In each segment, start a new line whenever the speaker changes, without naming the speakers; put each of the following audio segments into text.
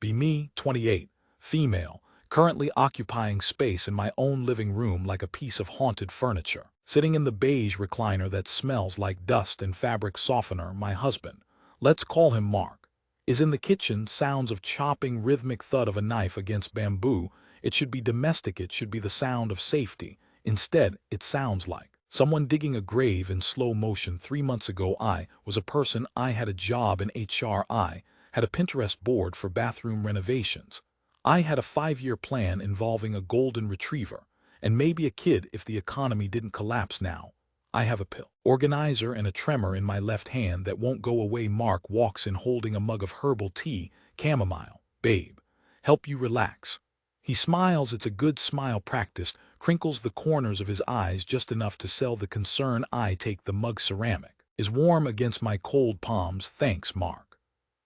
Be me, 28, female, currently occupying space in my own living room like a piece of haunted furniture. Sitting in the beige recliner that smells like dust and fabric softener, my husband, let's call him Mark, is in the kitchen, sounds of chopping, rhythmic thud of a knife against bamboo. It should be domestic, it should be the sound of safety. Instead, it sounds like someone digging a grave in slow motion. 3 months ago I was a person, I had a job in HR, I had a Pinterest board for bathroom renovations. I had a 5-year plan involving a golden retriever, and maybe a kid if the economy didn't collapse. Now I have a pill organizer and a tremor in my left hand that won't go away. Mark walks in holding a mug of herbal tea, chamomile. Babe, help you relax. He smiles, it's a good smile, practiced, crinkles the corners of his eyes just enough to sell the concern. I take the mug, ceramic is warm against my cold palms. Thanks, Mark.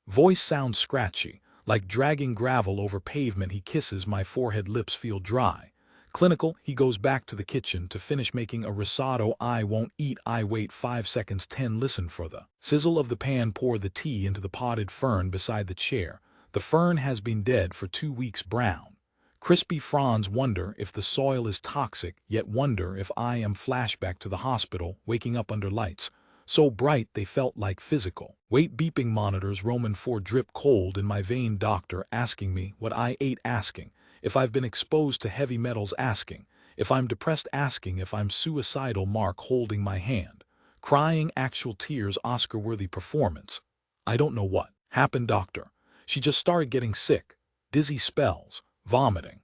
Voice sounds scratchy, like dragging gravel over pavement. He kisses my forehead, lips feel dry. Clinical, he goes back to the kitchen to finish making a risotto. I won't eat, I wait 5 seconds. 10, listen for the sizzle of the pan. Pour the tea into the potted fern beside the chair. The fern has been dead for 2 weeks. Brown, crispy fronds. Wonder if the soil is toxic, yet wonder if I am. Flashback to the hospital, waking up under lights so bright they felt like physical weight. Beeping monitors. Roman 4 drip cold in my vein. Doctor asking me what I ate, asking if I've been exposed to heavy metals, asking if I'm depressed, asking if I'm suicidal. Mark holding my hand, crying actual tears. Oscar-worthy performance. I don't know what happened, doctor. She just started getting sick, dizzy spells, vomiting.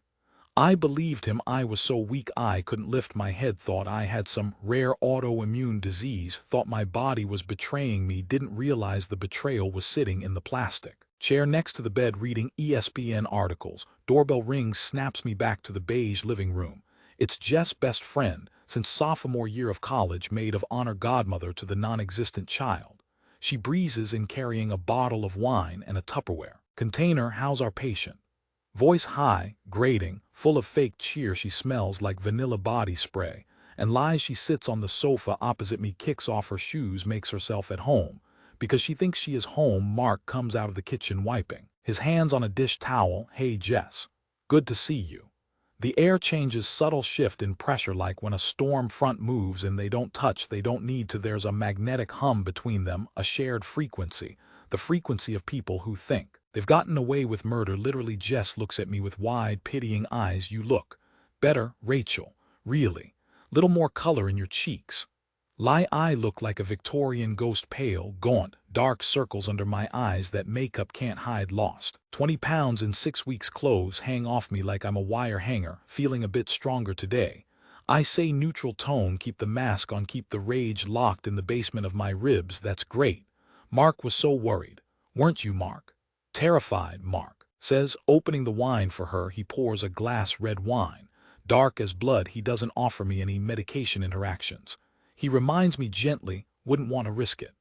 I believed him. I was so weak I couldn't lift my head. Thought I had some rare autoimmune disease. Thought my body was betraying me. Didn't realize the betrayal was sitting in the plastic chair next to the bed reading ESPN articles. Doorbell rings, snaps me back to the beige living room. It's Jess' best friend since sophomore year of college, maid of honor, godmother to the non-existent child. She breezes in carrying a bottle of wine and a Tupperware container. How's our patient? Voice high, grating, full of fake cheer. She smells like vanilla body spray and lies. She sits on the sofa opposite me, kicks off her shoes, makes herself at home because she thinks she is home. Mark comes out of the kitchen wiping his hands on a dish towel. Hey Jess, good to see you. The air changes, subtle shift in pressure like when a storm front moves and they don't touch, they don't need to. There's a magnetic hum between them, a shared frequency, the frequency of people who think they've gotten away with murder. Literally. Jess looks at me with wide, pitying eyes. You look better, Rachel. Really. Little more color in your cheeks. Lie. I look like a Victorian ghost, pale, gaunt, dark circles under my eyes that makeup can't hide. Lost 20 pounds in 6 weeks. Clothes hang off me like I'm a wire hanger. Feeling a bit stronger today. I say, neutral tone, keep the mask on, keep the rage locked in the basement of my ribs. That's great. Mark was so worried. Weren't you, Mark? Terrified, Mark says, opening the wine for her. He pours a glass, red wine, dark as blood. He doesn't offer me any medication interactions. He reminds me gently, wouldn't want to risk it.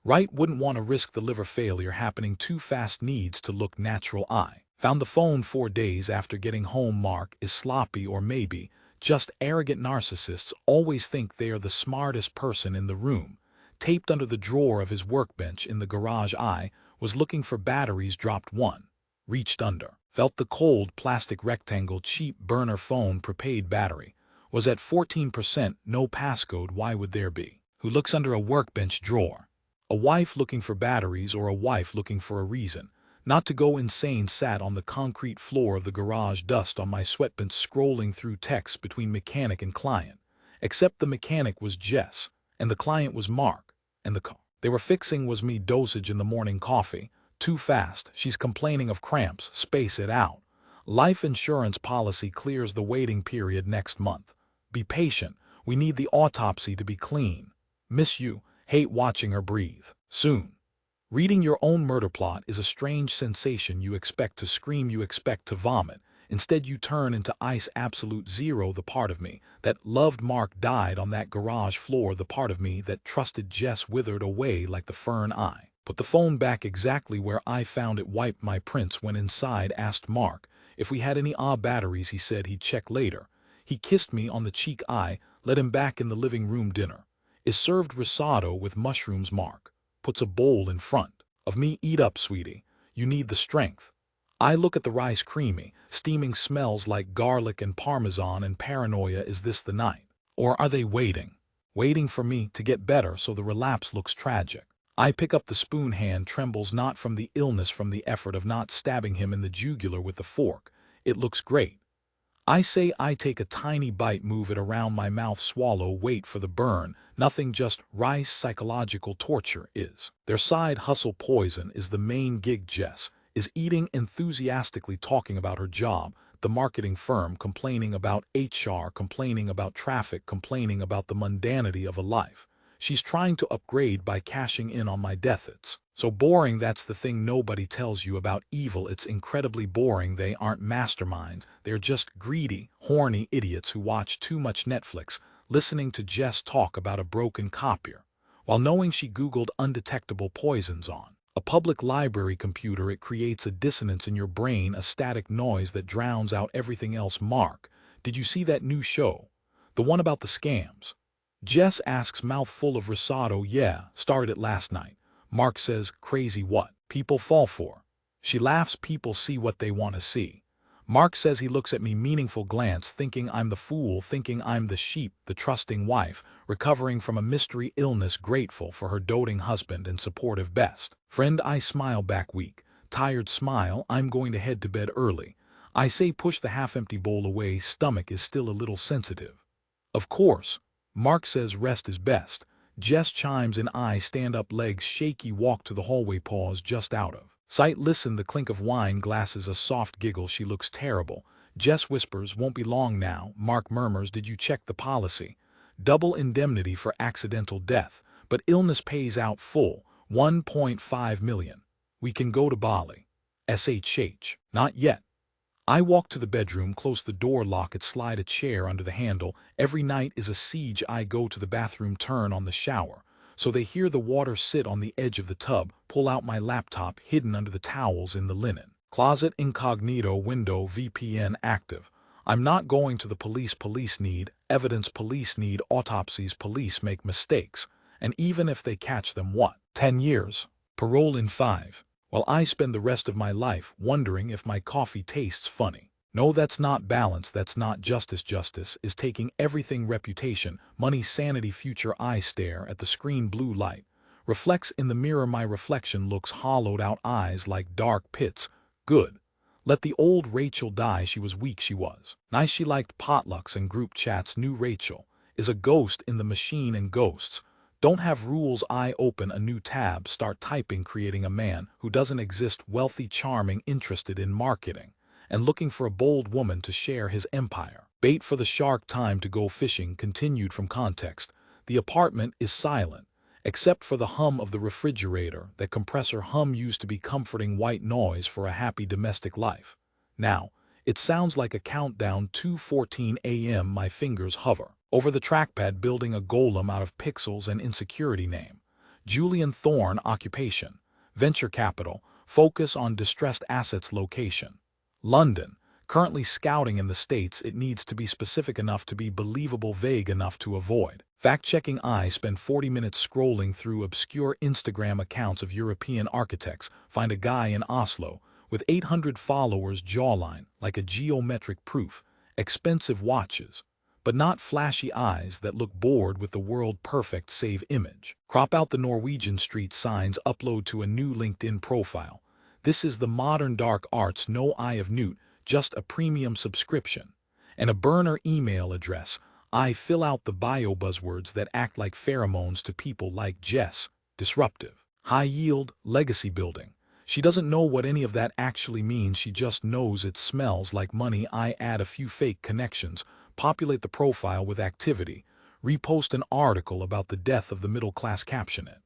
Right, wouldn't want to risk the liver failure happening too fast, needs to look natural. I found the phone 4 days after getting home. Mark is sloppy, or maybe just arrogant. Narcissists always think they are the smartest person in the room. Taped under the drawer of his workbench in the garage. I was looking for batteries, dropped one, reached under, felt the cold plastic rectangle. Cheap burner phone, prepaid battery. Was at 14%, no passcode. Why would there be? Who looks under a workbench drawer? A wife looking for batteries, or a wife looking for a reason not to go insane. Sat on the concrete floor of the garage, dust on my sweatpants, scrolling through texts between mechanic and client. Except the mechanic was Jess, and the client was Mark, and the car they were fixing was me. Dosage in the morning coffee, too fast. She's complaining of cramps. Space it out. Life insurance policy clears the waiting period next month. Be patient. We need the autopsy to be clean. Miss you. Hate watching her breathe. Soon. Reading your own murder plot is a strange sensation. You expect to scream, you expect to vomit. Instead you turn into ice. Absolute zero. The part of me that loved Mark died on that garage floor. The part of me that trusted Jess withered away like the fern. I put the phone back exactly where I found it, wiped my prints, went inside, asked Mark if we had any batteries. He said he'd check later. He kissed me on the cheek. I let him back in the living room. Dinner is served, risotto with mushrooms. Mark puts a bowl in front of me. Eat up, sweetie. You need the strength. I look at the rice creamy, steaming smells like garlic and parmesan and paranoia, is this the night? Or are they waiting? Waiting for me to get better so the relapse looks tragic. I pick up the spoon, hand trembles not from the illness, from the effort of not stabbing him in the jugular with the fork. It looks great. I say, I take a tiny bite, move it around my mouth, swallow, wait for the burn. Nothing, just rice. Psychological torture is their side hustle. Poison is the main gig. Jess is eating enthusiastically, talking about her job, the marketing firm, complaining about HR, complaining about traffic, complaining about the mundanity of a life. She's trying to upgrade by cashing in on my death. It's so boring. That's the thing nobody tells you about evil. It's incredibly boring. They aren't masterminds. They're just greedy, horny idiots who watch too much Netflix, listening to Jess talk about a broken copier, while knowing she Googled undetectable poisons on a public library computer. It creates a dissonance in your brain, a static noise that drowns out everything else. Mark, did you see that new show? The one about the scams? Jess asks, mouthful of risotto. Yeah, started it last night. Mark says, crazy what? People fall for. She laughs, people see what they want to see. Mark says, he looks at me, meaningful glance, thinking I'm the fool, thinking I'm the sheep, the trusting wife, recovering from a mystery illness, grateful for her doting husband and supportive best friend. I smile back, weak, tired smile. I'm going to head to bed early. I say, push the half-empty bowl away, stomach is still a little sensitive. Of course. Mark says, rest is best. Jess chimes in, I stand up, legs shaky, walk to the hallway, pause just out of sight, listen, the clink of wine glasses, a soft giggle. She looks terrible. Jess whispers, won't be long now. Mark murmurs, did you check the policy? Double indemnity for accidental death, but illness pays out full, 1.5 million. We can go to Bali. SHH. Not yet. I walk to the bedroom, close the door, lock it, slide a chair under the handle. Every night is a siege. I go to the bathroom, turn on the shower, so they hear the water, sit on the edge of the tub, pull out my laptop, hidden under the towels in the linen closet, incognito window, VPN active. I'm not going to the police. Police need evidence. Police need autopsies. Police make mistakes. And even if they catch them, what? 10 years. Parole in 5. While I spend the rest of my life wondering if my coffee tastes funny. No, that's not balance, that's not justice. Justice is taking everything: reputation, money, sanity, future. I stare at the screen, blue light reflects in the mirror. My reflection looks hollowed out, eyes like dark pits. Good. Let the old Rachel die. She was weak, she was nice, she liked potlucks and group chats. New Rachel is a ghost in the machine, and ghosts don't have rules. I open a new tab, start typing, creating a man who doesn't exist, wealthy, charming, interested in marketing, and looking for a bold woman to share his empire. Bait for the shark, time to go fishing. Continued from context. The apartment is silent, except for the hum of the refrigerator. That compressor hum used to be comforting white noise for a happy domestic life. Now, it sounds like a countdown, 2:14 a.m. My fingers hover over the trackpad, building a golem out of pixels and insecurity. Name: Julian Thorne. Occupation: venture capital. Focus on distressed assets. Location: London. Currently scouting in the States. It needs to be specific enough to be believable, vague enough to avoid fact-checking. I spend 40 minutes scrolling through obscure Instagram accounts of European architects. Find a guy in Oslo with 800 followers, jawline like a geometric proof, expensive watches, but not flashy eyes that look bored with the world. Perfect. Save image. Crop out the Norwegian street signs. Upload to a new LinkedIn profile. This is the modern dark arts. No Eye of Newt, just a premium subscription and a burner email address. I fill out the bio, buzzwords that act like pheromones to people like Jess. Disruptive, high yield, legacy building. She doesn't know what any of that actually means. She just knows it smells like money. I add a few fake connections, populate the profile with activity, repost an article about the death of the middle class. Caption it: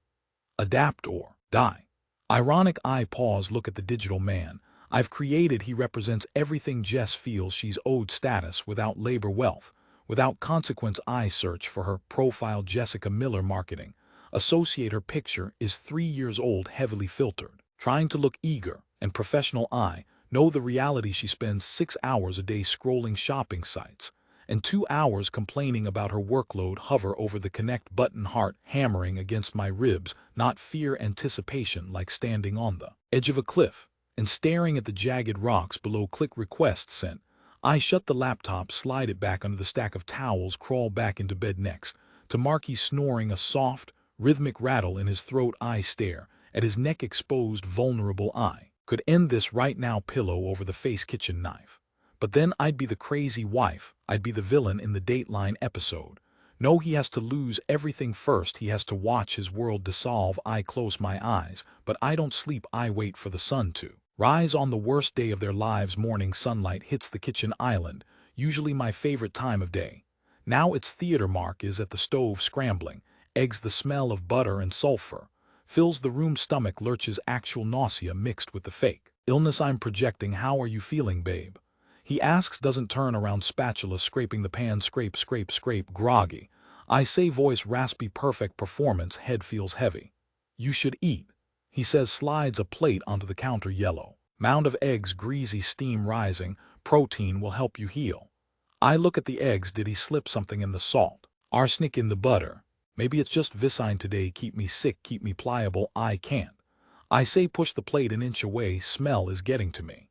adapt or die. Ironic. I pause, look at the digital man I've created. He represents everything Jess feels she's owed: status without labor, wealth without consequence. I search for her profile: Jessica Miller, marketing associate. Her picture is 3 years old, heavily filtered, trying to look eager and professional. I know the reality. She spends 6 hours a day scrolling shopping sites and 2 hours complaining about her workload. Hover over the connect button, heart hammering against my ribs, not fear, anticipation, like standing on the edge of a cliff and staring at the jagged rocks below. Click request sent. I shut the laptop, slide it back under the stack of towels, crawl back into bed next to Marky snoring, a soft, rhythmic rattle in his throat. I stare at his neck exposed, vulnerable. I could end this right now, pillow over the face, kitchen knife. But then I'd be the crazy wife, I'd be the villain in the Dateline episode. No, he has to lose everything first, he has to watch his world dissolve. I close my eyes, but I don't sleep. I wait for the sun to rise on the worst day of their lives. Morning sunlight hits the kitchen island, usually my favorite time of day. Now it's theater. Mark is at the stove scrambling eggs. The smell of butter and sulfur fills the room. Stomach lurches, actual nausea mixed with the fake illness I'm projecting. How are you feeling, babe? He asks, doesn't turn around, spatula scraping the pan. Scrape, scrape, scrape. Groggy, I say, voice raspy. Perfect performance. Head feels heavy. You should eat, he says, slides a plate onto the counter. Yellow mound of eggs, greasy steam rising. Protein will help you heal. I look at the eggs. Did he slip something in the salt? Arsenic in the butter? Maybe it's just Vicine today. Keep me sick, keep me pliable. I can't, I say, push the plate an inch away. Smell is getting to me.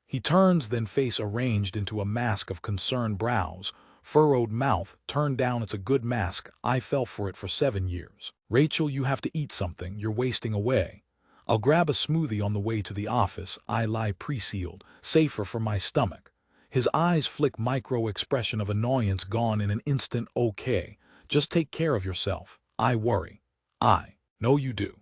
He turns, then face arranged into a mask of concern. Brows, furrowed, mouth turned down. It's a good mask. I fell for it for 7 years. Rachel, you have to eat something. You're wasting away. I'll grab a smoothie on the way to the office. I lie, pre-sealed, safer for my stomach. His eyes flick, micro expression of annoyance gone in an instant. Okay, just take care of yourself. I worry. I know you do.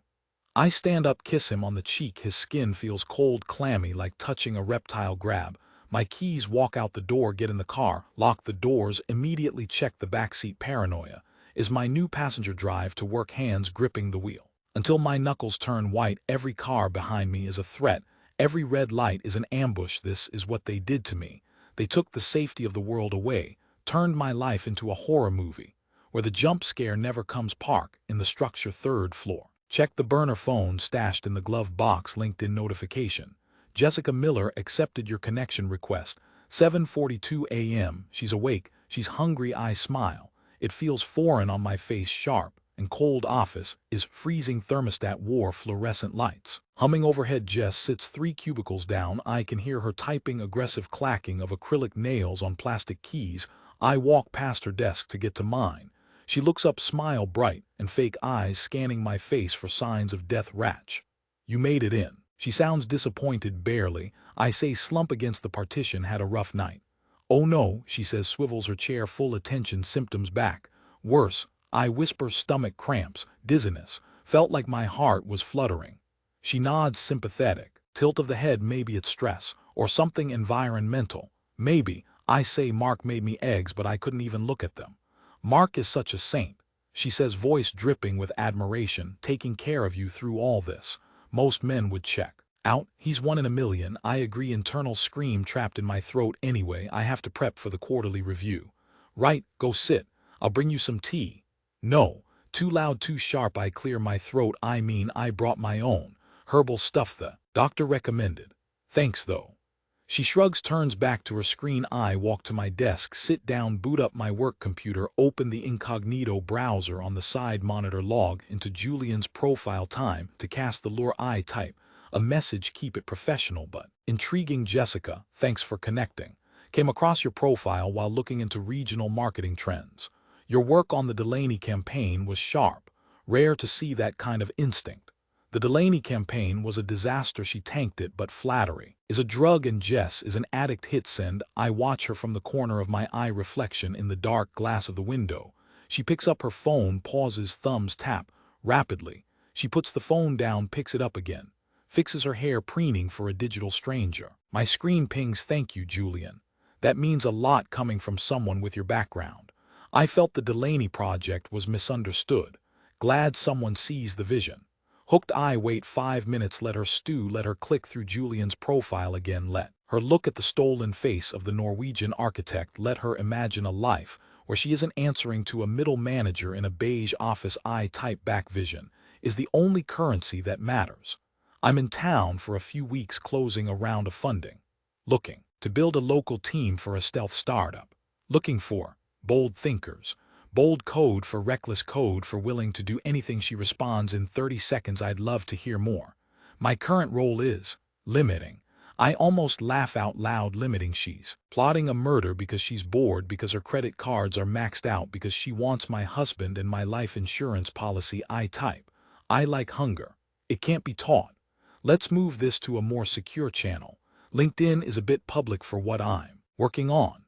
I stand up, kiss him on the cheek. His skin feels cold, clammy, like touching a reptile. Grab my keys, walk out the door, get in the car, lock the doors, immediately check the backseat. Paranoia is my new passenger. Drive to work, hands gripping the wheel until my knuckles turn white. Every car behind me is a threat. Every red light is an ambush. This is what they did to me. They took the safety of the world away, turned my life into a horror movie where the jump scare never comes. Park in the structure, 3rd floor. Check the burner phone stashed in the glove box. LinkedIn notification. Jessica Miller accepted your connection request. 7:42 a.m. She's awake. She's hungry. I smile. It feels foreign on my face. Sharp and cold. Office is freezing. Thermostat war. Fluorescent lights humming overhead. Jess sits 3 cubicles down. I can hear her typing. Aggressive clacking of acrylic nails on plastic keys. I walk past her desk to get to mine. She looks up, smile bright and fake eyes scanning my face for signs of death. Ratch, you made it in. She sounds disappointed. Barely. I say, slump against the partition. Had a rough night. Oh no, she says, swivels her chair. Full attention. Symptoms back. Worse, I whisper. Stomach cramps, dizziness. Felt like my heart was fluttering. She nods, sympathetic. Tilt of the head. Maybe it's stress or something environmental. Maybe. I say, Mark made me eggs, but I couldn't even look at them. Mark is such a saint, she says, voice dripping with admiration, taking care of you through all this. Most men would check out. He's 1 in a million. I agree. Internal scream trapped in my throat. Anyway, I have to prep for the quarterly review. Right, go sit. I'll bring you some tea. No, too loud, too sharp. I clear my throat. I mean, I brought my own herbal stuff the doctor recommended. Thanks though. She shrugs, turns back to her screen. I walk to my desk, sit down, boot up my work computer, open the incognito browser on the side monitor, log into Julian's profile. Time to cast the lure. I type a message, keep it professional but intriguing. Jessica, thanks for connecting. Came across your profile while looking into regional marketing trends. Your work on the Delaney campaign was sharp. Rare to see that kind of instinct. The Delaney campaign was a disaster. She tanked it, but flattery is a drug and Jess is an addict. Hit send. I watch her from the corner of my eye, reflection in the dark glass of the window. She picks up her phone, pauses, thumbs tap rapidly. She puts the phone down, picks it up again, fixes her hair, preening for a digital stranger. My screen pings, thank you, Julian. That means a lot coming from someone with your background. I felt the Delaney project was misunderstood. Glad someone sees the vision. Hooked. I wait 5 minutes, let her stew, let her click through Julian's profile again, let her look at the stolen face of the Norwegian architect, let her imagine a life where she isn't answering to a middle manager in a beige office. I type back, vision is the only currency that matters. I'm in town for a few weeks, closing a round of funding. Looking to build a local team for a stealth startup. Looking for bold thinkers. Bold code for reckless, code for willing to do anything. She responds in 30 seconds. I'd love to hear more. My current role is Limiting. I almost laugh out loud limiting. She's plotting a murder because she's bored, because her credit cards are maxed out, because she wants my husband and my life insurance policy. I type. I like hunger. It can't be taught. Let's move this to a more secure channel. LinkedIn is a bit public for what I'm working on.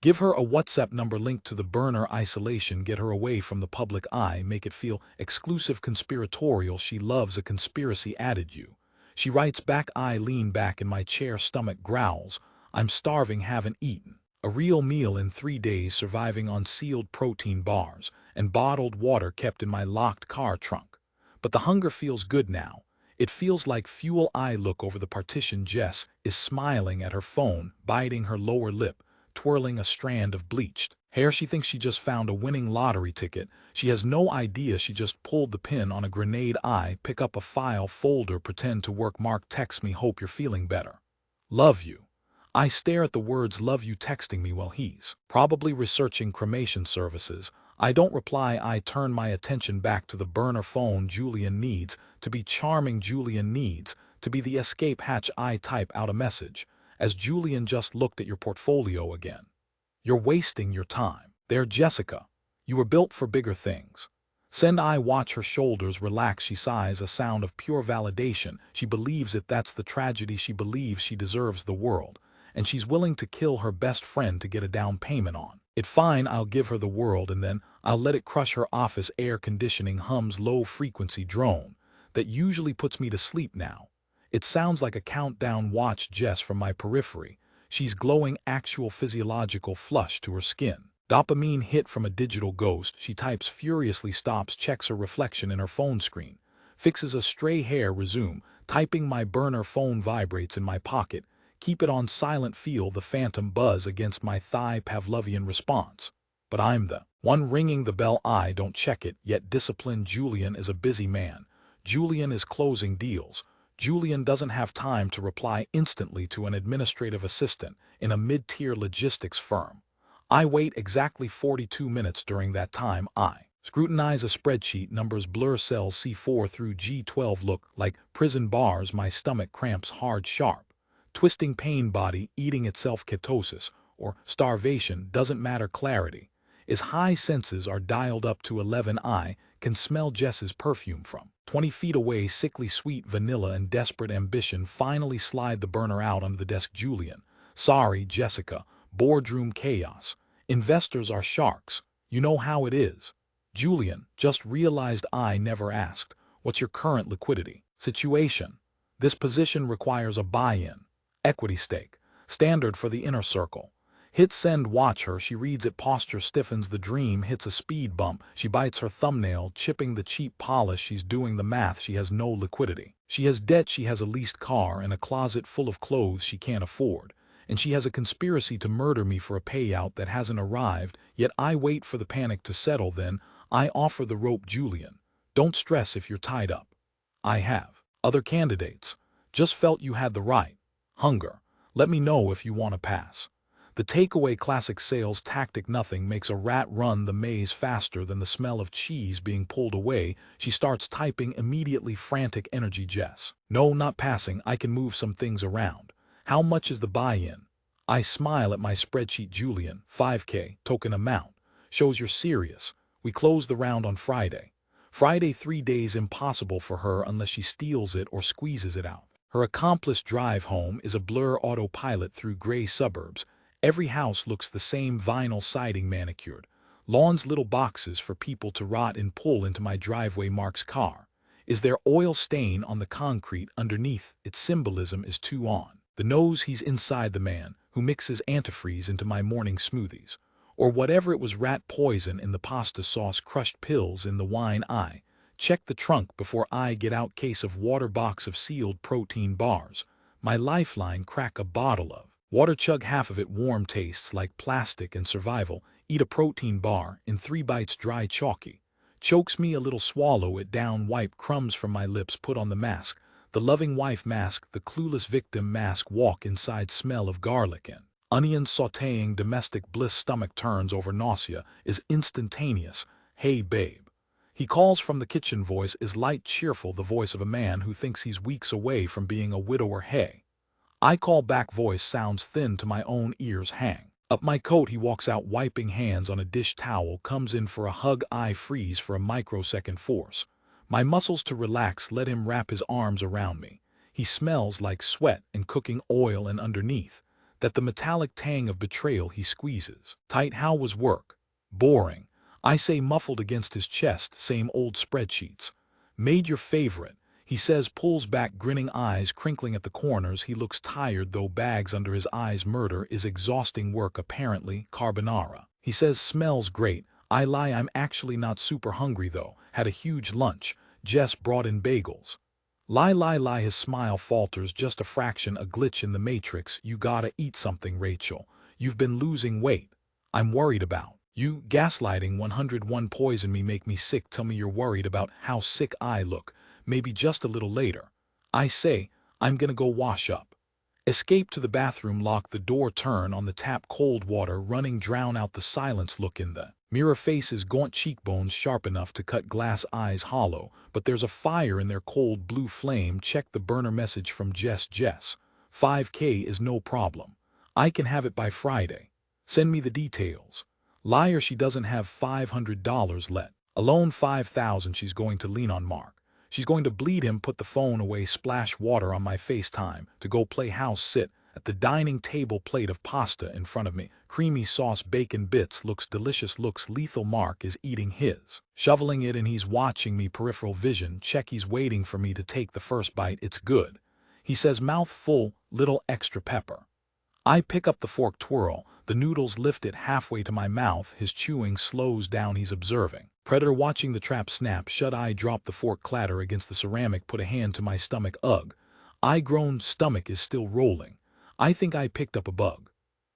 Give her a WhatsApp number linked to the burner. Isolation. Get her away from the public eye. Make it feel exclusive. Conspiratorial. She loves a conspiracy. Added you. She writes back. I lean back in my chair. Stomach growls. I'm starving. Haven't eaten a real meal in 3 days. Surviving on sealed protein bars and bottled water kept in my locked car trunk. But the hunger feels good now. It feels like fuel. I look over the partition. Jess is smiling at her phone, biting her lower lip, twirling a strand of bleached hair. She thinks she just found a winning lottery ticket. She has no idea she just pulled the pin on a grenade. I pick up a file folder, pretend to work. Mark texts me, hope you're feeling better. Love you. I stare at the words love you texting me while he's probably researching cremation services. I don't reply. I turn my attention back to the burner phone. Julian needs to be charming. Julian needs to be the escape hatch. I type out a message. As Julian just looked at your portfolio again. You're wasting your time. There, Jessica. You were built for bigger things. Send. I watch her shoulders relax. She sighs, a sound of pure validation. She believes it. That's the tragedy. She believes she deserves the world. And she's willing to kill her best friend to get a down payment on it. Fine, I'll give her the world and then I'll let it crush her. Office air conditioning hums low-frequency drone that usually puts me to sleep now. It sounds like a countdown. Watch Jess from my periphery. She's glowing, actual physiological flush to her skin. Dopamine hit from a digital ghost. She types furiously, stops, checks her reflection in her phone screen, fixes a stray hair. Resume typing. My burner phone vibrates in my pocket. Keep it on silent. Feel the phantom buzz against my thigh. Pavlovian response. But I'm the one ringing the bell. I don't check it, yet discipline. Julian is a busy man. Julian is closing deals. Julian doesn't have time to reply instantly to an administrative assistant in a mid-tier logistics firm. I wait exactly 42 minutes. During that time, I scrutinize a spreadsheet. Numbers blur. Cells C4 through G12 look like prison bars. My stomach cramps hard, sharp, twisting pain. Body eating itself. Ketosis or starvation doesn't matter. Clarity is high. Senses are dialed up to 11. I can smell Jess's perfume from 20 feet away. Sickly sweet vanilla and desperate ambition. Finally slide the burner out under the desk. Julian. Sorry, Jessica. Boardroom chaos. Investors are sharks. You know how it is. Julian. Just realized I never asked. What's your current liquidity situation? This position requires a buy-in. Equity stake. Standard for the inner circle. Hit send. Watch her. She reads it. Posture stiffens. The dream hits a speed bump. She bites her thumbnail, chipping the cheap polish. She's doing the math. She has no liquidity. She has debt. She has a leased car and a closet full of clothes she can't afford. And she has a conspiracy to murder me for a payout that hasn't arrived. Yet I wait for the panic to settle. Then I offer the rope. Julian. Don't stress if you're tied up. I have other candidates. Just felt you had the right hunger. Let me know if you want to pass. The takeaway. Classic sales tactic. Nothing makes a rat run the maze faster than the smell of cheese being pulled away. She starts typing immediately. Frantic energy. Jess. No, not passing. I can move some things around. How much is the buy-in? I smile at my spreadsheet. Julian. 5K. Token amount. Shows you're serious. We close the round on Friday. Friday. 3 days. Impossible for her unless she steals it or squeezes it out. Her accomplice drive home is a blur. Autopilot through gray suburbs. Every house looks the same. Vinyl siding manicured. Lawns. Little boxes for people to rot in. Pull into my driveway. Mark's car. Is there oil stain on the concrete underneath? Its symbolism is too on the nose. He's inside. The man who mixes antifreeze into my morning smoothies. Or whatever it was. Rat poison in the pasta sauce. Crushed pills in the wine. I check the trunk before I get out. Case of water. Box of sealed protein bars. My lifeline. Crack a bottle of water. Chug half of it. Warm. Tastes like plastic and survival. Eat a protein bar in 3 bites. Dry, chalky. Chokes me a little. Swallow it down. Wipe crumbs from my lips. Put on the mask. The loving wife mask. The clueless victim mask. Walk inside. Smell of garlic and onions sautéing. Domestic bliss. Stomach turns over. Nausea is instantaneous. Hey babe. He calls from the kitchen. Voice is light, cheerful, the voice of a man who thinks he's weeks away from being a widower. Hey. I call back. Voice sounds thin to my own ears. Hang up my coat. He walks out, wiping hands on a dish towel, comes in for a hug. I freeze for a microsecond, force my muscles to relax, let him wrap his arms around me. He smells like sweat and cooking oil, and underneath that the metallic tang of betrayal. He squeezes tight. How was work? Boring, I say, muffled against his chest. Same old spreadsheets. Made your favorite, he says, pulls back, grinning, eyes crinkling at the corners. He looks tired, though, bags under his eyes. Murder is exhausting work, apparently. Carbonara, he says, smells great. I lie, I'm actually not super hungry, though. Had a huge lunch. Jess brought in bagels. Lie. His smile falters just a fraction, a glitch in the matrix. You gotta eat something, Rachel. You've been losing weight. I'm worried about you. Gaslighting 101. Poison me, make me sick. Tell me you're worried about how sick I look. Maybe just a little later. I say, I'm gonna go wash up. Escape to the bathroom, lock the door, turn on the tap, cold water running, drown out the silence. Look in the mirror, faces gaunt, cheekbones sharp enough to cut glass, eyes hollow, but there's a fire in their cold blue flame. Check the burner message from Jess. 5K is no problem. I can have it by Friday. Send me the details. Liar, she doesn't have $500 let alone 5,000. She's going to lean on Mark. She's going to bleed him, put the phone away, splash water on my face. Time to go play house. Sit at the dining table, plate of pasta in front of me, creamy sauce, bacon bits, looks delicious, looks lethal. Mark is eating his, shoveling it, and he's watching me. Peripheral vision check, he's waiting for me to take the first bite. It's good, he says, mouth full, little extra pepper. I pick up the fork, twirl the noodles, lift it halfway to my mouth. His chewing slows down, he's observing. Predator watching the trap. Snap shut. I drop the fork, clatter against the ceramic, put a hand to my stomach. Ugh. I groan. Stomach is still rolling. I think I picked up a bug.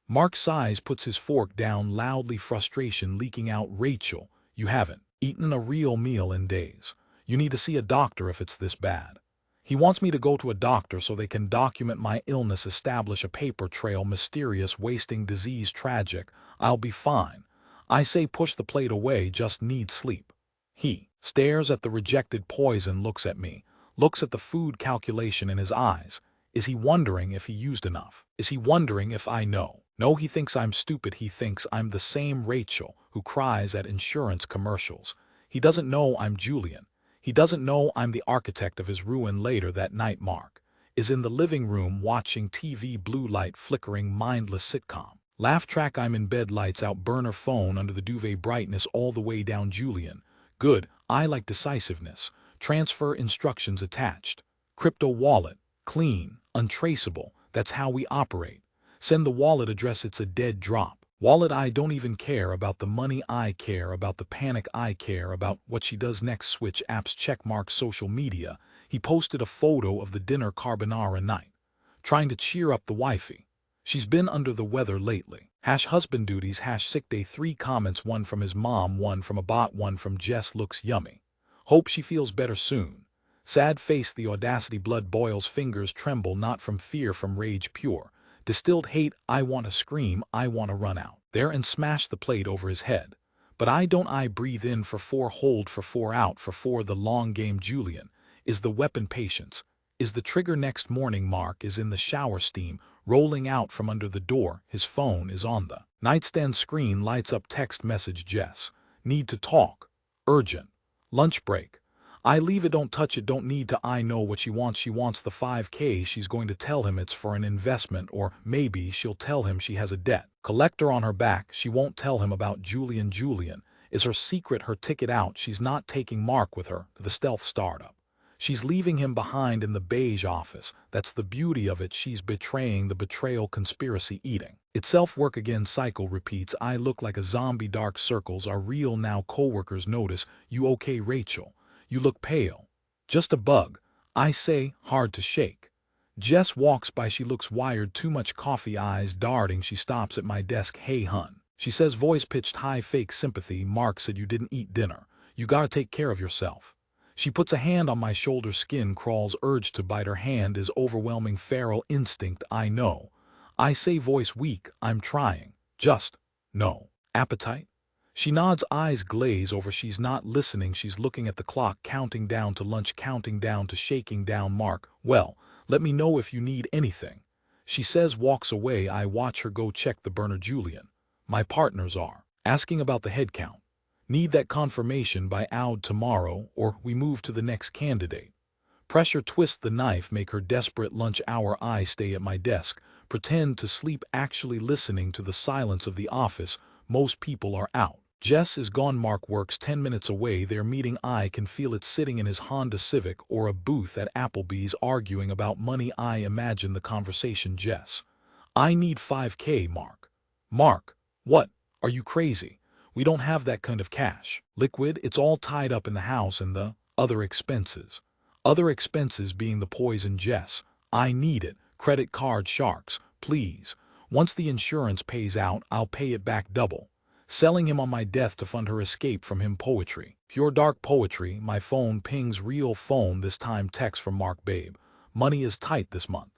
Mark sighs, puts his fork down loudly, frustration leaking out. Rachel, you haven't eaten a real meal in days. You need to see a doctor if it's this bad. He wants me to go to a doctor so they can document my illness, establish a paper trail. Mysterious, wasting disease, tragic. I'll be fine. I say, push the plate away, just need sleep. He stares at the rejected poison, looks at me, looks at the food, calculation in his eyes. Is he wondering if he used enough? Is he wondering if I know? No, he thinks I'm stupid. He thinks I'm the same Rachel who cries at insurance commercials. He doesn't know I'm Julian. He doesn't know I'm the architect of his ruin. Later that night, Mark is in the living room watching TV, blue light flickering, mindless sitcom. Laugh track. I'm in bed, lights out, burner phone under the duvet, brightness all the way down. Julian. Good, I like decisiveness. Transfer instructions attached. Crypto wallet. Clean, untraceable. That's how we operate. Send the wallet address, it's a dead drop. Wallet, I don't even care about the money, I care about the panic, I care about what she does next. Switch apps, check mark. Social media. He posted a photo of the dinner, carbonara night. Trying to cheer up the wifey. She's been under the weather lately. Husband duties, sick day. 3 comments, 1 from his mom, 1 from a bot, 1 from Jess. Looks yummy. Hope she feels better soon. Sad face, the audacity, blood boils, fingers tremble, not from fear, from rage pure. Distilled hate. I want to scream, I want to run out there and smash the plate over his head. But I don't. I breathe in for 4, hold for 4, out for 4. The long game. Julian is the weapon, patience is the trigger. Next morning, Mark is in the shower, steam rolling out from under the door. His phone is on the nightstand, screen lights up, text message, Jess. Need to talk. Urgent. Lunch break. I leave it, don't touch it, don't need to. I know what she wants. She wants the 5K. She's going to tell him it's for an investment, or maybe she'll tell him she has a debt collector on her back. She won't tell him about Julian. Julian is her secret, her ticket out. She's not taking Mark with her to the stealth startup. She's leaving him behind in the beige office. That's the beauty of it. She's betraying the betrayal, conspiracy, eating itself. Work again, cycle repeats. I look like a zombie. Dark circles are real now. Coworkers notice. You okay, Rachel? You look pale. Just a bug. I say, hard to shake. Jess walks by. She looks wired. Too much coffee, eyes darting. She stops at my desk. Hey, hun. She says, voice pitched high, fake sympathy. Mark said you didn't eat dinner. You gotta take care of yourself. She puts a hand on my shoulder. Skin crawls. Urge to bite. Her hand is overwhelming. Feral instinct. I know. I say, voice weak. I'm trying. Just no appetite. She nods, eyes glaze over. She's not listening. She's looking at the clock, counting down to lunch, counting down to shaking down. Mark, well, let me know if you need anything. She says, walks away. I watch her go check the burner. Julian, my partners are asking about the head count. Need that confirmation by out tomorrow, or we move to the next candidate. Pressure twist the knife, make her desperate. Lunch hour. I stay at my desk, pretend to sleep, actually listening to the silence of the office. Most people are out. Jess is gone. Mark works 10 minutes away. They're meeting. I can feel it, sitting in his Honda Civic or a booth at Applebee's, arguing about money. I imagine the conversation. Jess, I need 5K. Mark. Mark, what? Are you crazy? We don't have that kind of cash. Liquid, it's all tied up in the house and the other expenses. Other expenses being the poison. Jess, I need it. Credit card sharks, please. Once the insurance pays out, I'll pay it back double. Selling him on my death to fund her escape from him. Poetry. Pure dark poetry. My phone pings. Real phone this time. Text from Mark. Babe, money is tight this month.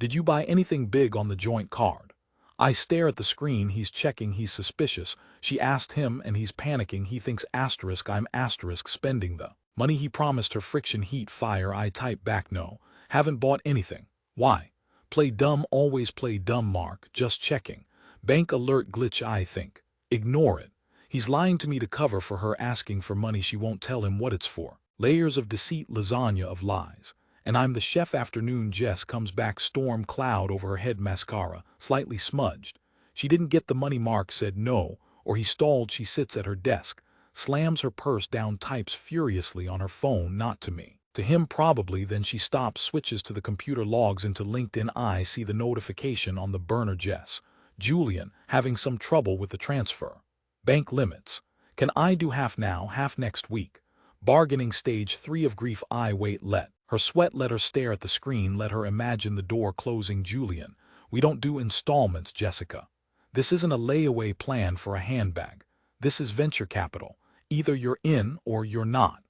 Did you buy anything big on the joint card? I stare at the screen. He's checking. He's suspicious. She asked him and he's panicking. He thinks asterisk I'm asterisk spending the money he promised her. Friction, heat, fire. I type back, no, haven't bought anything. Why? Play dumb, always play dumb. Mark, just checking. Bank alert glitch. I think. Ignore it. He's lying to me to cover for her, asking for money. She won't tell him what it's for. Layers of deceit, lasagna of lies. And I'm the chef. Afternoon. Jess comes back, storm cloud over her head, mascara slightly smudged. She didn't get the money. Mark said no, or he stalled. She sits at her desk, slams her purse down, types furiously on her phone. Not to me. To him probably. Then she stops, switches to the computer, logs into LinkedIn. I see the notification on the burner. Jess, Julian, having some trouble with the transfer. Bank limits. Can I do half now, half next week? Bargaining stage 3 of grief. I wait. Let her sweat, let her stare at the screen, let her imagine the door closing. Julian, we don't do installments. Jessica, this isn't a layaway plan for a handbag. This is venture capital. Either you're in or you're not.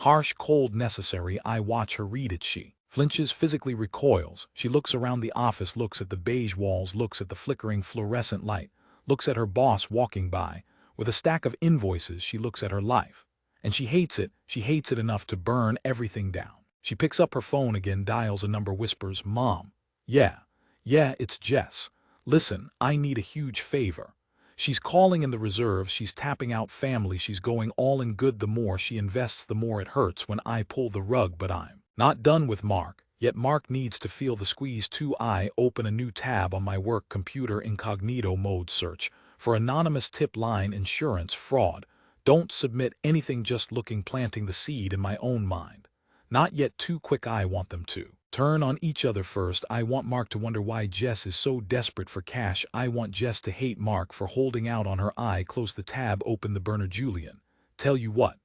Harsh, cold, necessary. I watch her read it. She flinches, physically recoils. She looks around the office, looks at the beige walls, looks at the flickering fluorescent light, looks at her boss walking by with a stack of invoices. She looks at her life. And she hates it. She hates it enough to burn everything down. She picks up her phone again, dials a number, whispers, Mom. Yeah, it's Jess. Listen, I need a huge favor. She's calling in the reserves. She's tapping out family. She's going all in. Good. The more she invests, the more it hurts when I pull the rug. But I'm not done with Mark. Yet Mark needs to feel the squeeze too. I open a new tab on my work computer, incognito mode, search for anonymous tip line, insurance fraud. Don't submit anything, just looking, planting the seed in my own mind. Not yet too quick. I want them to turn on each other first. I want Mark to wonder why Jess is so desperate for cash. I want Jess to hate Mark for holding out on her. I close the tab, open the burner. Julian, tell you what,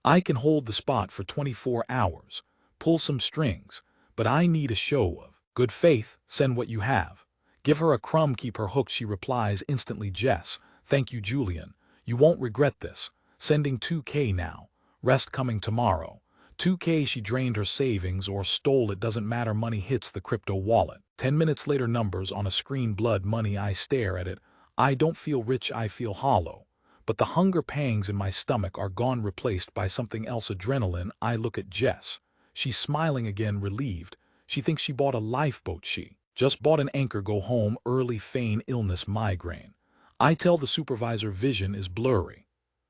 I can hold the spot for 24 hours, pull some strings, but I need a show of good faith. Send what you have. Give her a crumb, keep her hooked. She replies instantly, Jess, thank you Julian, you won't regret this. Sending 2K now, rest coming tomorrow. 2K. She drained her savings or stole it, doesn't matter. Money hits the crypto wallet. 10 minutes later, numbers on a screen, blood money. I stare at it. I don't feel rich, I feel hollow. But the hunger pangs in my stomach are gone, replaced by something else, adrenaline. I look at Jess. She's smiling again, relieved. She thinks she bought a lifeboat. She just bought an anchor. Go home early, feign illness, migraine. I tell the supervisor vision is blurry.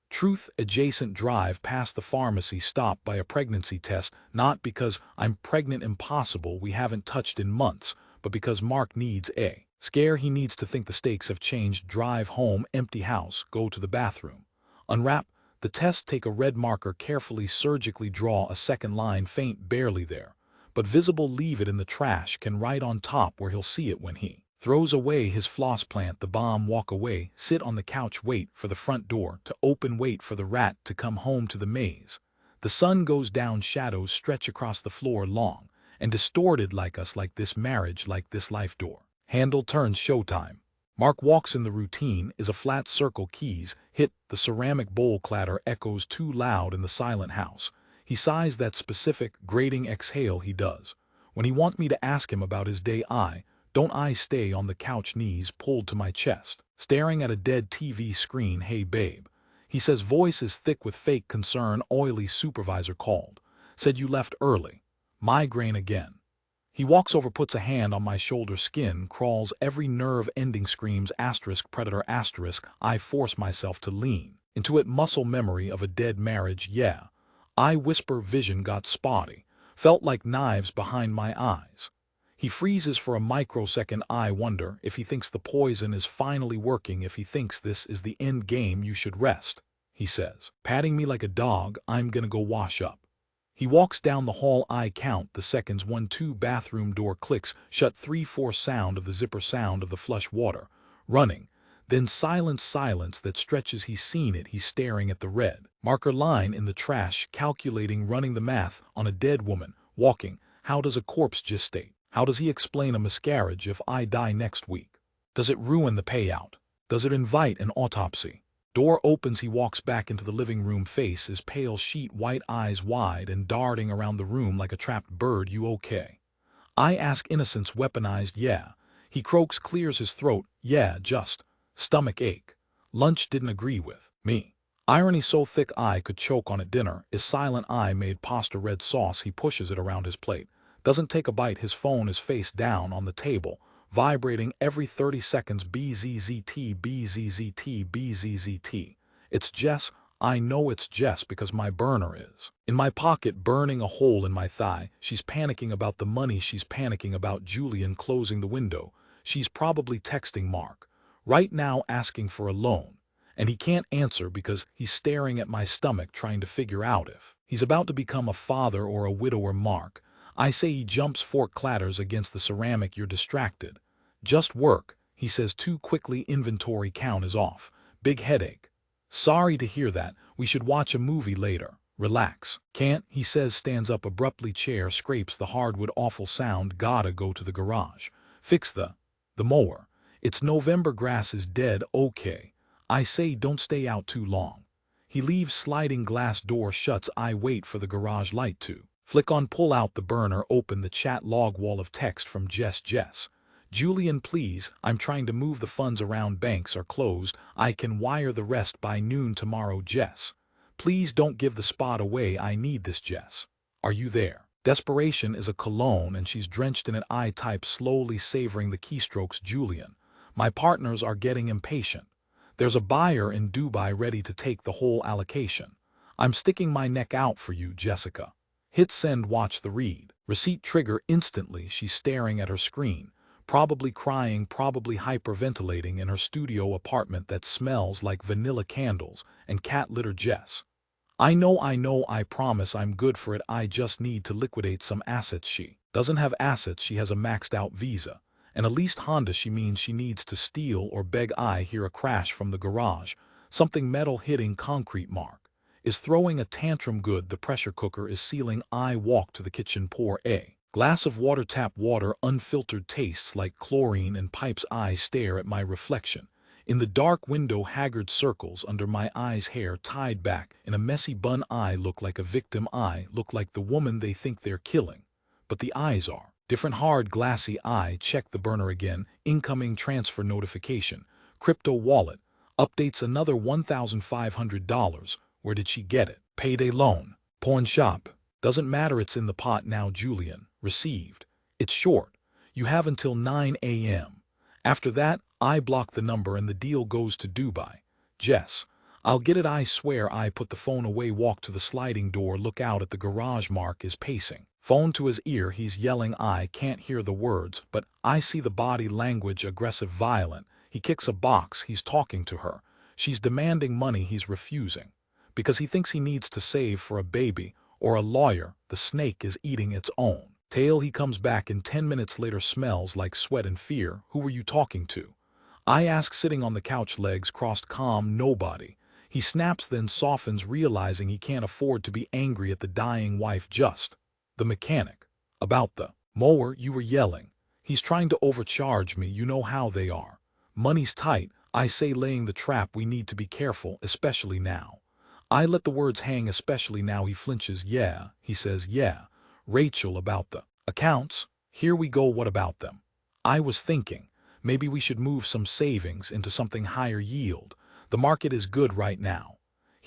Truth adjacent, drive past the pharmacy, stopped by a pregnancy test, not because I'm pregnant, impossible, we haven't touched in months, but because Mark needs a scare. He needs to think the stakes have changed. Drive home, empty house, go to the bathroom. Unwrap the test, take a red marker, carefully, surgically draw a second line, faint, barely there, but visible. Leave it in the trash, can write on top where he'll see it when he throws away his floss. Plant the bomb, walk away, sit on the couch, wait for the front door to open, wait for the rat to come home to the maze. The sun goes down, shadows stretch across the floor, long and distorted, like us, like this marriage, like this life. Door handle turns, showtime. Mark walks in. The routine is a flat circle, keys hit, the ceramic bowl clatter echoes too loud in the silent house. He sighs, that specific, grating exhale he does when he wants me to ask him about his day. Don't I stay on the couch, knees pulled to my chest, staring at a dead TV screen. Hey babe, He says voice is thick with fake concern. Oily supervisor called. Said you left early. Migraine again. He walks over, puts a hand on my shoulder, skin crawls, every nerve ending screams asterisk predator asterisk. I force myself to lean into it, muscle memory of a dead marriage, yeah. I whisper, vision got spotty, felt like knives behind my eyes. He freezes for a microsecond. I wonder if he thinks the poison is finally working, if he thinks this is the end game. You should rest, he says, patting me like a dog. I'm gonna go wash up. He walks down the hall. I count the seconds. 1, 2, bathroom door clicks shut. 3, 4, sound of the zipper, sound of the flush water running. Then silence, silence that stretches. He's seen it. He's staring at the red marker line in the trash, calculating, running the math on a dead woman walking. How does a corpse gestate? How does he explain a miscarriage if I die next week? Does it ruin the payout? Does it invite an autopsy? Door opens. He walks back into the living room. Face is pale, sheet white, eyes wide and darting around the room like a trapped bird. You okay? I ask, innocence weaponized. Yeah. He croaks, clears his throat. Yeah, just stomach ache. Lunch didn't agree with me. Irony so thick I could choke on it. Dinner is silent. I made pasta, red sauce. He pushes it around his plate. Doesn't take a bite. His phone is face down on the table, vibrating every 30 seconds. BZZT, BZZT, BZZT. It's Jess. I know it's Jess because my burner is in my pocket, burning a hole in my thigh. She's panicking about the money. She's panicking about Julian closing the window. She's probably texting Mark right now asking for a loan. And he can't answer because he's staring at my stomach, trying to figure out if he's about to become a father or a widower. Mark, I say. He jumps. Fork clatters against the ceramic. You're distracted. Just work, he says too quickly. Inventory count is off. Big headache. Sorry to hear that. We should watch a movie later. Relax. Can't, he says, stands up abruptly. Chair scrapes the hardwood. Awful sound. Gotta go to the garage. Fix the mower. It's November. Grass is dead. Okay. I say, don't stay out too long. He leaves. Sliding glass door shuts. I wait for the garage light to flick on. Pull out the burner. Open the chat log. Wall of text from Jess. Jess. Julian, please, I'm trying to move the funds around. Banks are closed. I can wire the rest by noon tomorrow. Jess. Please don't give the spot away. I need this. Jess. Are you there? Desperation is a cologne and she's drenched in it. I type slowly, savoring the keystrokes. Julian. My partners are getting impatient. There's a buyer in Dubai ready to take the whole allocation. I'm sticking my neck out for you, Jessica. Hit send. Watch the read receipt trigger instantly. She's staring at her screen, probably crying, probably hyperventilating in her studio apartment that smells like vanilla candles and cat litter. Jess. I know, I promise I'm good for it. I just need to liquidate some assets. She doesn't have assets. She has a maxed out visa and a leased Honda. She means she needs to steal or beg. I hear a crash from the garage, something metal hitting concrete. Mark is throwing a tantrum. Good, the pressure cooker is sealing. I walk to the kitchen, pour a glass of water. Tap water, unfiltered, tastes like chlorine and pipes. I stare at my reflection in the dark window, haggard circles under my eyes, hair tied back in a messy bun. I look like a victim. I look like the woman they think they're killing, but the eyes are different, hard, glassy. I check the burner again. Incoming transfer notification. Crypto wallet updates another $1,500. Where did she get it? Payday loan. Pawn shop. Doesn't matter, it's in the pot now. Julian. Received. It's short. You have until 9 a.m. After that, I block the number and the deal goes to Dubai. Jess. I'll get it, I swear. I put the phone away, walk to the sliding door, look out at the garage. Mark is pacing. Phone to his ear, he's yelling. I can't hear the words, but I see the body language, aggressive, violent. He kicks a box. He's talking to her. She's demanding money. He's refusing because he thinks he needs to save for a baby or a lawyer. The snake is eating its own tail. He comes back in 10 minutes later, smells like sweat and fear. Who were you talking to? I ask, sitting on the couch, legs crossed. Calm. Nobody. He snaps, then softens, realizing he can't afford to be angry at the dying wife. Just the mechanic. About the mower you were yelling. He's trying to overcharge me. You know how they are. Money's tight. I say, laying the trap. We need to be careful, especially now. I let the words hang. Especially now. He flinches. Yeah, he says. Yeah. Rachel, about the accounts. Here we go. What about them? I was thinking maybe we should move some savings into something higher yield. The market is good right now.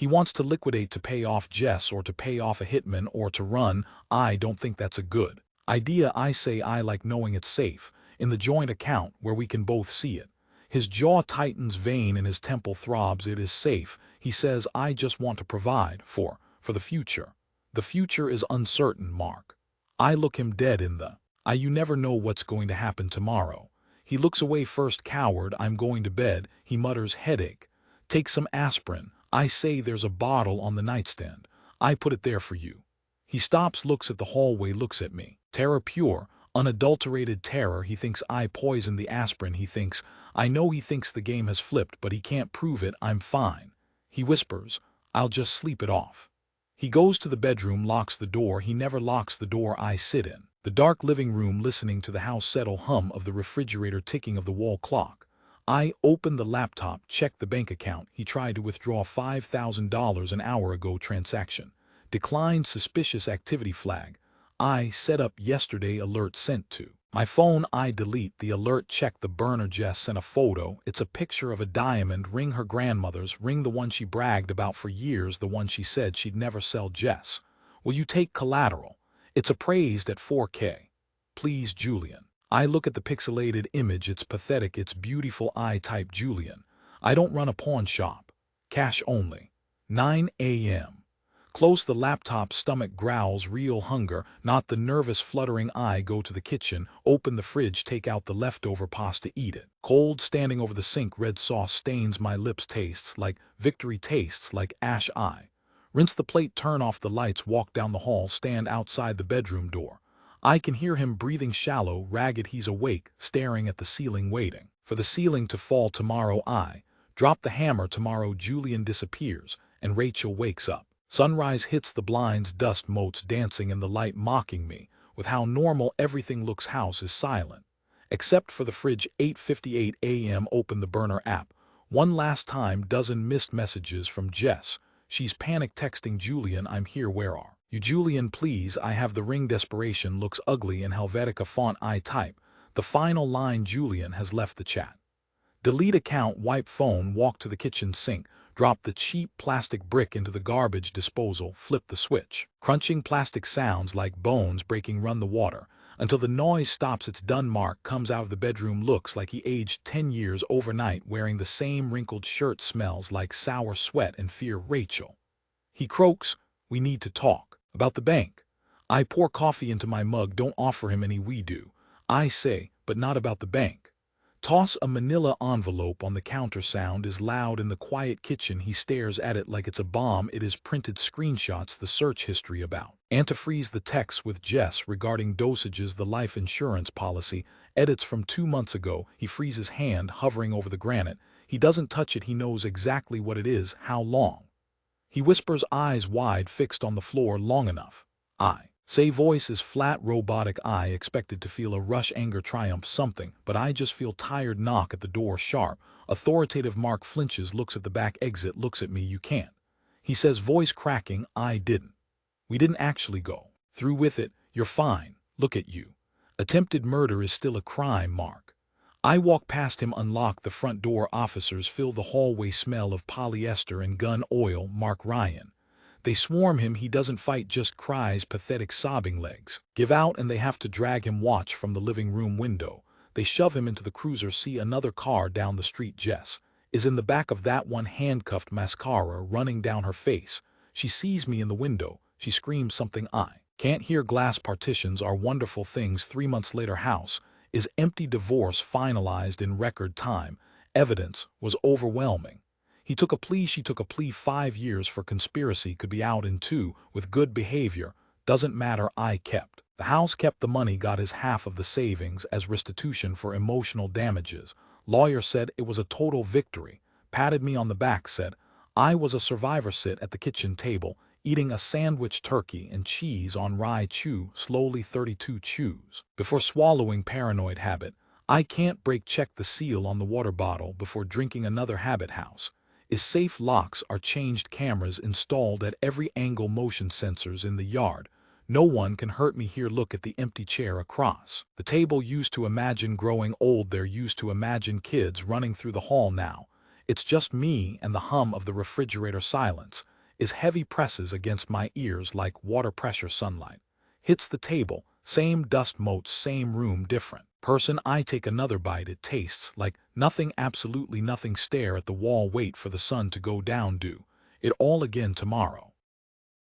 He wants to liquidate to pay off Jess or to pay off a hitman or to run. I don't think that's a good idea. I say I like knowing it's safe, in the joint account where we can both see it. His jaw tightens, vein in his temple throbs. It is safe, he says. I just want to provide for the future. The future is uncertain, Mark. I look him dead in the eye. You never know what's going to happen tomorrow. He looks away first. Coward, I'm going to bed, he mutters. Headache. Take some aspirin. I say there's a bottle on the nightstand. I put it there for you. He stops, looks at the hallway, looks at me. Terror, pure, unadulterated terror. He thinks I poisoned the aspirin. He thinks, I know he thinks the game has flipped, but he can't prove it. I'm fine. He whispers, I'll just sleep it off. He goes to the bedroom, locks the door. He never locks the door. I sit in the dark living room, listening to the house settle, hum of the refrigerator, ticking of the wall clock. I open the laptop, check the bank account. He tried to withdraw $5,000 an hour ago. Transaction declined. Suspicious activity flag. I set up yesterday. Alert sent to my phone. I delete the alert, check the burner. Jess sent a photo. It's a picture of a diamond ring, her grandmother's ring, the one she bragged about for years, the one she said she'd never sell. Jess, will you take collateral? It's appraised at 4K. Please, Julian. I look at the pixelated image. It's pathetic. It's beautiful. I type, Julian, I don't run a pawn shop. Cash only. 9 a.m. Close the laptop. Stomach growls. Real hunger, not the nervous fluttering. I go to the kitchen, open the fridge, take out the leftover pasta, eat it. Cold, standing over the sink. Red sauce stains my lips. Tastes like victory, tastes like ash. I rinse the plate, turn off the lights, walk down the hall, stand outside the bedroom door. I can hear him breathing shallow, ragged. He's awake, staring at the ceiling, waiting for the ceiling to fall. Tomorrow. I drop the hammer. Tomorrow. Julian disappears, and Rachel wakes up. Sunrise hits the blinds, dust motes dancing in the light, mocking me with how normal everything looks. House is silent, except for the fridge. 8:58 a.m. Open the burner app. One last time. Dozen missed messages from Jess. She's panic texting Julian, I'm here, where are you? Julian, please, I have the ring. Desperation looks ugly in Helvetica font. I type the final line. Julian has left the chat. Delete account, wipe phone, walk to the kitchen sink, drop the cheap plastic brick into the garbage disposal, flip the switch. Crunching plastic sounds like bones breaking. Run the water until the noise stops. It's done. Mark comes out of the bedroom, looks like he aged 10 years overnight, wearing the same wrinkled shirt, smells like sour sweat and fear. Rachel. He croaks, we need to talk about the bank. I pour coffee into my mug. Don't offer him any. We do, I say, but not about the bank. Toss a manila envelope on the counter. Sound is loud in the quiet kitchen. He stares at it like it's a bomb. It is printed. Screenshots the search history about antifreeze, the text with Jess regarding dosages, the life insurance policy, edits from 2 months ago. He freezes hand, hovering over the granite. He doesn't touch it. He knows exactly what it is. How long? He whispers, eyes wide, fixed on the floor. Long enough. I say, voice is flat, robotic. I expected to feel a rush, anger, triumph, something, but I just feel tired. Knock at the door, sharp, authoritative. Mark flinches, looks at the back exit, looks at me. You can't. He says, voice cracking. I didn't. We didn't actually go through with it. You're fine. Look at you. Attempted murder is still a crime, Mark. I walk past him, unlock the front door. Officers fill the hallway, smell of polyester and gun oil. Mark Ryan. They swarm him. He doesn't fight, just cries, pathetic sobbing. Legs give out and they have to drag him. Watch from the living room window. They shove him into the cruiser. See another car down the street. Jess is in the back of that one, handcuffed, mascara running down her face. She sees me in the window. She screams something I can't hear. Glass partitions are wonderful things. 3 months later. House is empty. Divorce finalized in record time. Evidence was overwhelming. He took a plea, she took a plea. 5 years for conspiracy, could be out in 2 with good behavior. Doesn't matter. I kept the house, kept the money, got his half of the savings as restitution for emotional damages. Lawyer said it was a total victory. Patted me on the back, said I was a survivor. Sit at the kitchen table, eating a sandwich, turkey and cheese on rye. Chew slowly. 32 chews before swallowing. Paranoid habit. I can't break. Check the seal on the water bottle before drinking. Another habit. House is safe. Locks are changed. Cameras installed at every angle. Motion sensors in the yard. No one can hurt me here. Look at the empty chair across the table. Used to imagine growing old there. Used to imagine kids running through the hall. Now It's just me and the hum of the refrigerator silence. Is heavy presses against my ears like water pressure sunlight. Hits the table, same dust motes, same room, different. Person, I take another bite, it tastes like nothing, absolutely nothing. Stare at the wall, wait for the sun to go down, do it all again tomorrow.